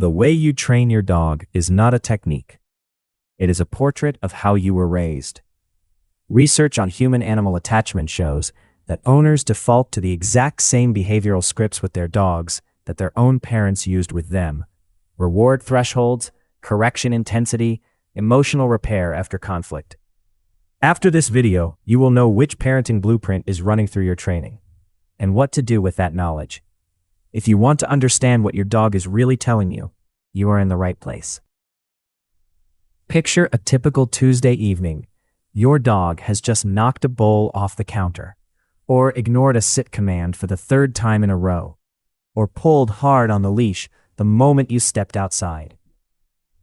The way you train your dog is not a technique. It is a portrait of how you were raised. Research on human-animal attachment shows that owners default to the exact same behavioral scripts with their dogs that their own parents used with them. Reward thresholds, correction intensity, emotional repair after conflict. After this video, you will know which parenting blueprint is running through your training, and what to do with that knowledge. If you want to understand what your dog is really telling you, you are in the right place. Picture a typical Tuesday evening. Your dog has just knocked a bowl off the counter, or ignored a sit command for the third time in a row, or pulled hard on the leash the moment you stepped outside.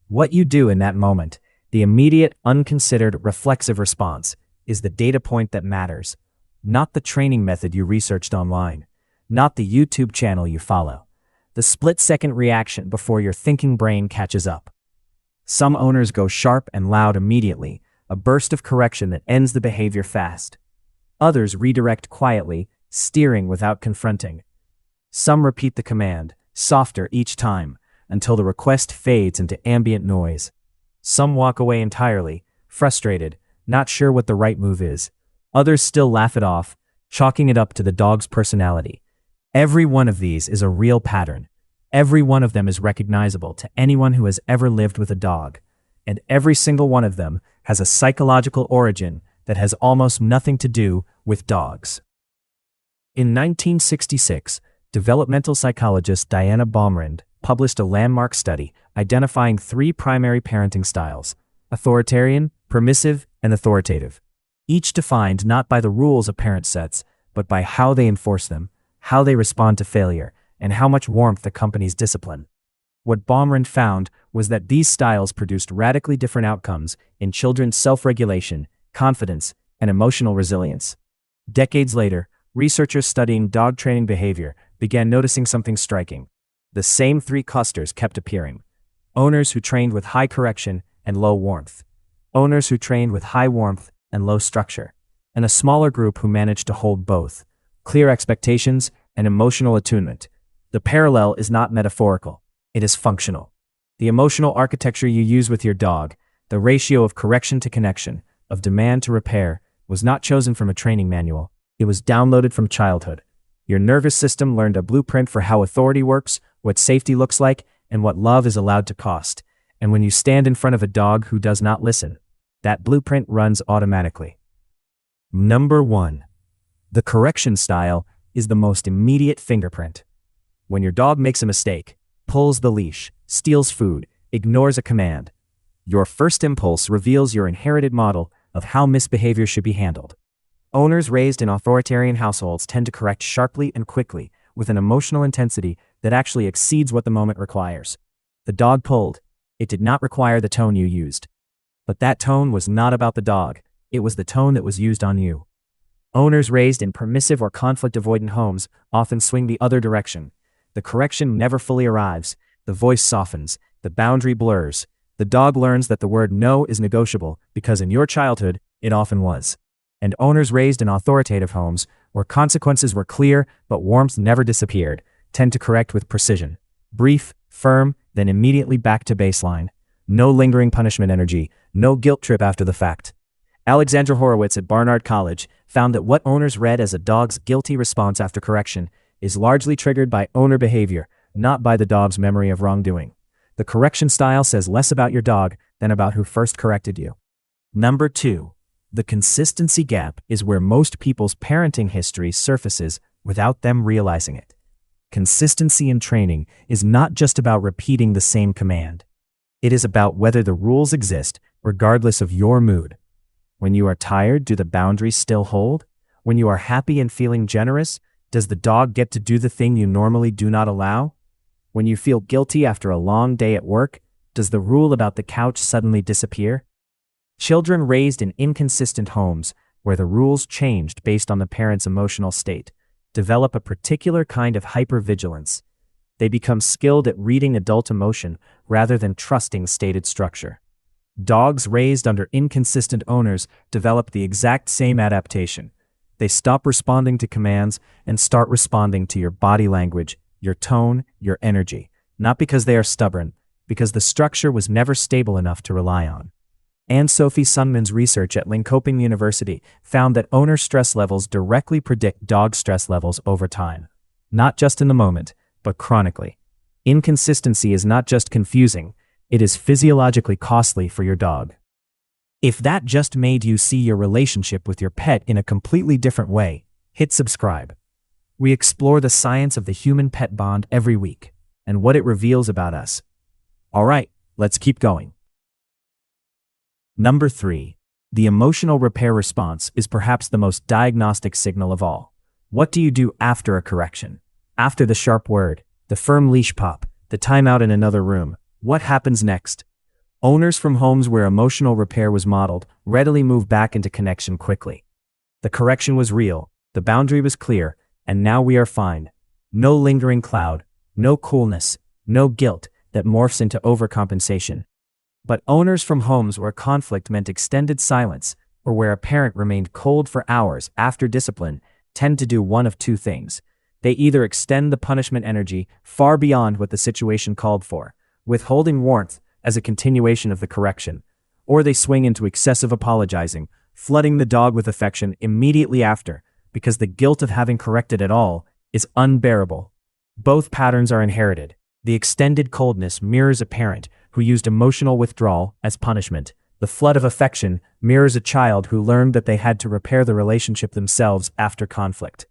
What you do in that moment, the immediate, unconsidered, reflexive response, is the data point that matters, not the training method you researched online, not the YouTube channel you follow, the split-second reaction before your thinking brain catches up. Some owners go sharp and loud immediately, a burst of correction that ends the behavior fast. Others redirect quietly, steering without confronting. Some repeat the command, softer each time, until the request fades into ambient noise. Some walk away entirely, frustrated, not sure what the right move is. Others still laugh it off, chalking it up to the dog's personality. Every one of these is a real pattern. Every one of them is recognizable to anyone who has ever lived with a dog. And every single one of them has a psychological origin that has almost nothing to do with dogs. In 1966, developmental psychologist Diana Baumrind published a landmark study identifying 3 primary parenting styles: authoritarian, permissive, and authoritative, each defined not by the rules a parent sets, but by how they enforce them, how they respond to failure, and how much warmth accompanies discipline. What Baumrind found was that these styles produced radically different outcomes in children's self-regulation, confidence, and emotional resilience. Decades later, researchers studying dog training behavior began noticing something striking. The same 3 clusters kept appearing: owners who trained with high correction and low warmth, owners who trained with high warmth and low structure, and a smaller group who managed to hold both, clear expectations and emotional attunement. The parallel is not metaphorical, it is functional. The emotional architecture you use with your dog, the ratio of correction to connection, of demand to repair, was not chosen from a training manual. It was downloaded from childhood. Your nervous system learned a blueprint for how authority works, what safety looks like, and what love is allowed to cost. And when you stand in front of a dog who does not listen, that blueprint runs automatically. Number 1. The correction style is the most immediate fingerprint. When your dog makes a mistake, pulls the leash, steals food, ignores a command, your first impulse reveals your inherited model of how misbehavior should be handled. Owners raised in authoritarian households tend to correct sharply and quickly, with an emotional intensity that actually exceeds what the moment requires. The dog pulled. It did not require the tone you used. But that tone was not about the dog. It was the tone that was used on you. Owners raised in permissive or conflict-avoidant homes often swing the other direction. The correction never fully arrives. The voice softens. The boundary blurs. The dog learns that the word no is negotiable because in your childhood, it often was. And owners raised in authoritative homes, where consequences were clear but warmth never disappeared, tend to correct with precision. Brief, firm, then immediately back to baseline. No lingering punishment energy, no guilt trip after the fact. Alexandra Horowitz at Barnard College found that what owners read as a dog's guilty response after correction is largely triggered by owner behavior, not by the dog's memory of wrongdoing. The correction style says less about your dog than about who first corrected you. Number 2. The consistency gap is where most people's parenting history surfaces without them realizing it. Consistency in training is not just about repeating the same command. It is about whether the rules exist regardless of your mood. When you are tired, do the boundaries still hold? When you are happy and feeling generous, does the dog get to do the thing you normally do not allow? When you feel guilty after a long day at work, does the rule about the couch suddenly disappear? Children raised in inconsistent homes, where the rules changed based on the parent's emotional state, develop a particular kind of hypervigilance. They become skilled at reading adult emotion rather than trusting stated structure. Dogs raised under inconsistent owners develop the exact same adaptation. They stop responding to commands and start responding to your body language, your tone, your energy. not because they are stubborn, because the structure was never stable enough to rely on. Anne Sophie Sundman's research at Linköping University found that owner stress levels directly predict dog stress levels over time. Not just in the moment, but chronically. Inconsistency is not just confusing, it is physiologically costly for your dog. If that just made you see your relationship with your pet in a completely different way, hit subscribe. We explore the science of the human-pet bond every week, and what it reveals about us. Alright, let's keep going. Number 3. The emotional repair response is perhaps the most diagnostic signal of all. What do you do after a correction? After the sharp word, the firm leash pop, the timeout in another room, what happens next? Owners from homes where emotional repair was modeled readily move back into connection quickly. The correction was real, the boundary was clear, and now we are fine. No lingering cloud, no coolness, no guilt that morphs into overcompensation. But owners from homes where conflict meant extended silence, or where a parent remained cold for hours after discipline, tend to do one of two things. They either extend the punishment energy far beyond what the situation called for, withholding warmth as a continuation of the correction, or they swing into excessive apologizing, flooding the dog with affection immediately after, because the guilt of having corrected at all is unbearable. Both patterns are inherited. The extended coldness mirrors a parent who used emotional withdrawal as punishment. The flood of affection mirrors a child who learned that they had to repair the relationship themselves after conflict.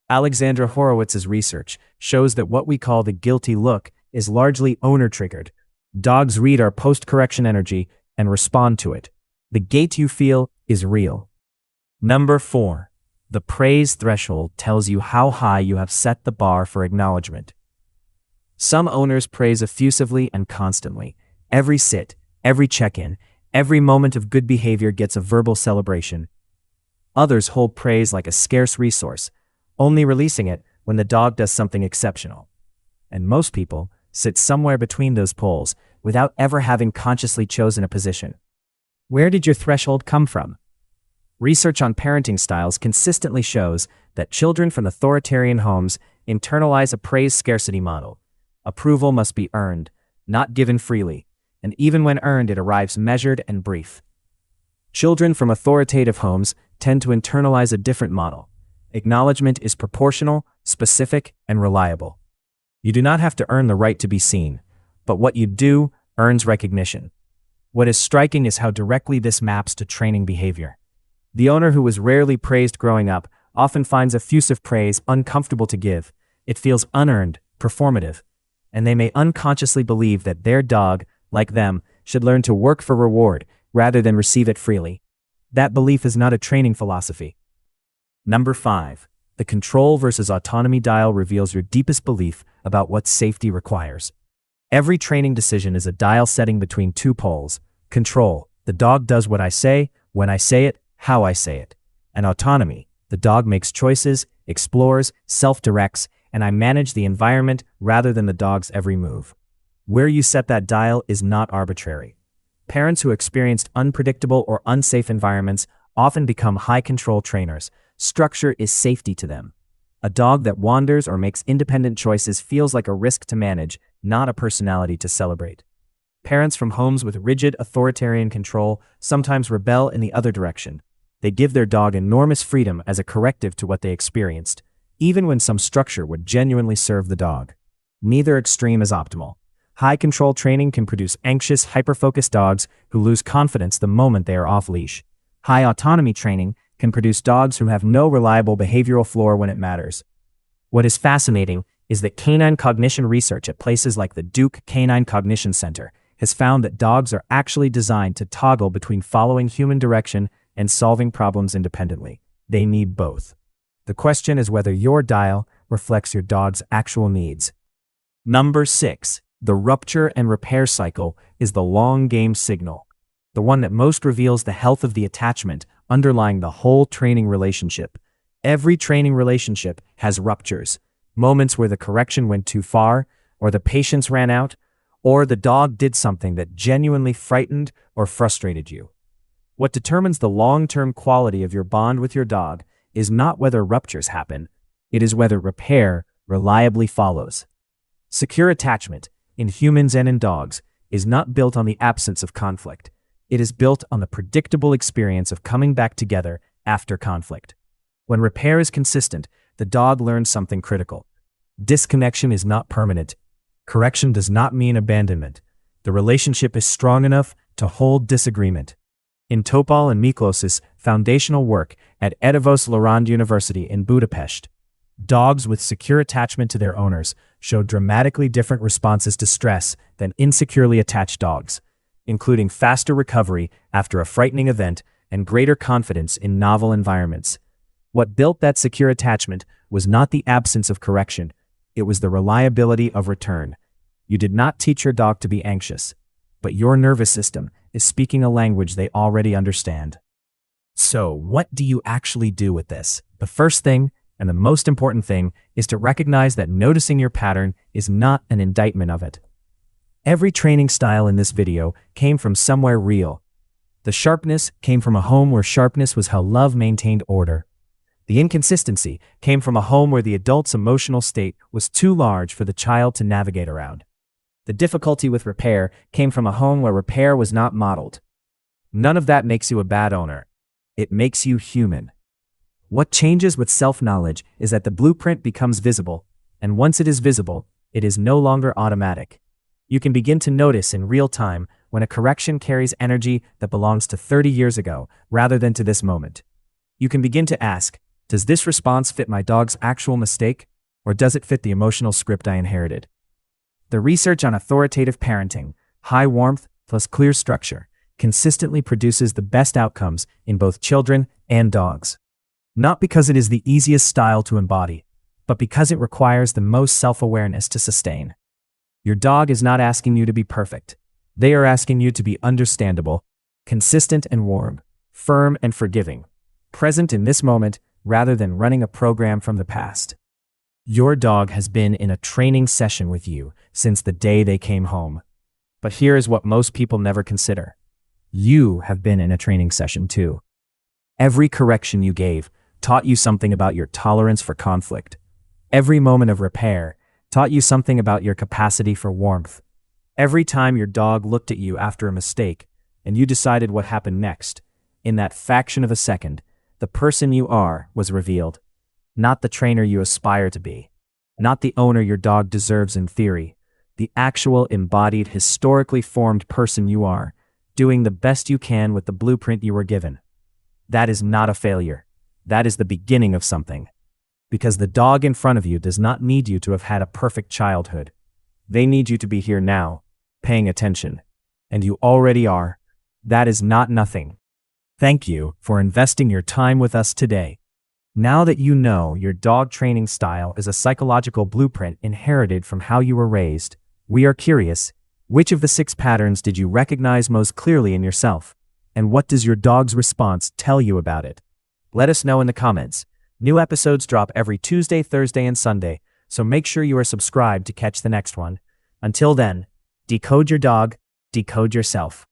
Alexandra Horowitz's research shows that what we call the guilty look is largely owner-triggered. Dogs read our post-correction energy and respond to it. The gate you feel is real. Number 4. The praise threshold tells you how high you have set the bar for acknowledgement. Some owners praise effusively and constantly. Every sit, every check-in, every moment of good behavior gets a verbal celebration. Others hold praise like a scarce resource, only releasing it when the dog does something exceptional. And most people sit somewhere between those poles without ever having consciously chosen a position. Where did your threshold come from? Research on parenting styles consistently shows that children from authoritarian homes internalize a praise scarcity model. Approval must be earned, not given freely, and even when earned, it arrives measured and brief. Children from authoritative homes tend to internalize a different model. Acknowledgement is proportional, specific, and reliable. You do not have to earn the right to be seen, but what you do earns recognition. What is striking is how directly this maps to training behavior. The owner who was rarely praised growing up often finds effusive praise uncomfortable to give. It feels unearned, performative, and they may unconsciously believe that their dog, like them, should learn to work for reward rather than receive it freely. That belief is not a training philosophy. Number 5. The control versus autonomy dial reveals your deepest belief about what safety requires. Every training decision is a dial setting between two poles. Control, the dog does what I say, when I say it, how I say it. And autonomy, the dog makes choices, explores, self-directs, and I manage the environment rather than the dog's every move. Where you set that dial is not arbitrary. Parents who experienced unpredictable or unsafe environments often become high-control trainers. Structure is safety to them. A dog that wanders or makes independent choices feels like a risk to manage, not a personality to celebrate. Parents from homes with rigid authoritarian control sometimes rebel in the other direction. They give their dog enormous freedom as a corrective to what they experienced, even when some structure would genuinely serve the dog. Neither extreme is optimal. High-control training can produce anxious, hyper-focused dogs who lose confidence the moment they are off-leash. High-autonomy training can produce dogs who have no reliable behavioral floor when it matters. What is fascinating is that canine cognition research at places like the Duke Canine Cognition Center has found that dogs are actually designed to toggle between following human direction and solving problems independently. They need both. The question is whether your dial reflects your dog's actual needs. Number 6. The rupture and repair cycle is the long game signal, the one that most reveals the health of the attachment underlying the whole training relationship. Every training relationship has ruptures, moments where the correction went too far, or the patience ran out, or the dog did something that genuinely frightened or frustrated you. What determines the long-term quality of your bond with your dog is not whether ruptures happen, it is whether repair reliably follows. Secure attachment, in humans and in dogs, is not built on the absence of conflict. It is built on the predictable experience of coming back together after conflict. When repair is consistent, the dog learns something critical. Disconnection is not permanent. Correction does not mean abandonment. The relationship is strong enough to hold disagreement. In Topal and Miklos's foundational work at Eötvös Loránd University in Budapest, dogs with secure attachment to their owners showed dramatically different responses to stress than insecurely attached dogs, including faster recovery after a frightening event and greater confidence in novel environments. What built that secure attachment was not the absence of correction, it was the reliability of return. You did not teach your dog to be anxious, but your nervous system is speaking a language they already understand. So, what do you actually do with this? The first thing, and the most important thing, is to recognize that noticing your pattern is not an indictment of it. Every training style in this video came from somewhere real. The sharpness came from a home where sharpness was how love maintained order. The inconsistency came from a home where the adult's emotional state was too large for the child to navigate around. The difficulty with repair came from a home where repair was not modeled. None of that makes you a bad owner. It makes you human. What changes with self-knowledge is that the blueprint becomes visible, and once it is visible, it is no longer automatic. You can begin to notice in real time when a correction carries energy that belongs to 30 years ago rather than to this moment. You can begin to ask, does this response fit my dog's actual mistake, or does it fit the emotional script I inherited? The research on authoritative parenting, high warmth plus clear structure, consistently produces the best outcomes in both children and dogs. Not because it is the easiest style to embody, but because it requires the most self-awareness to sustain. Your dog is not asking you to be perfect. They are asking you to be understandable, consistent and warm, firm and forgiving, present in this moment rather than running a program from the past. Your dog has been in a training session with you since the day they came home. But here is what most people never consider. You have been in a training session too. Every correction you gave taught you something about your tolerance for conflict. Every moment of repair taught you something about your capacity for warmth. Every time your dog looked at you after a mistake and you decided what happened next, in that fraction of a second, the person you are was revealed. Not the trainer you aspire to be. Not the owner your dog deserves in theory. The actual embodied, historically formed person you are, doing the best you can with the blueprint you were given. That is not a failure. That is the beginning of something. Because the dog in front of you does not need you to have had a perfect childhood. They need you to be here now, paying attention. And you already are. That is not nothing. Thank you for investing your time with us today. Now that you know your dog training style is a psychological blueprint inherited from how you were raised, we are curious, which of the 6 patterns did you recognize most clearly in yourself? And what does your dog's response tell you about it? Let us know in the comments. New episodes drop every Tuesday, Thursday, and Sunday, so make sure you are subscribed to catch the next one. Until then, decode your dog, decode yourself.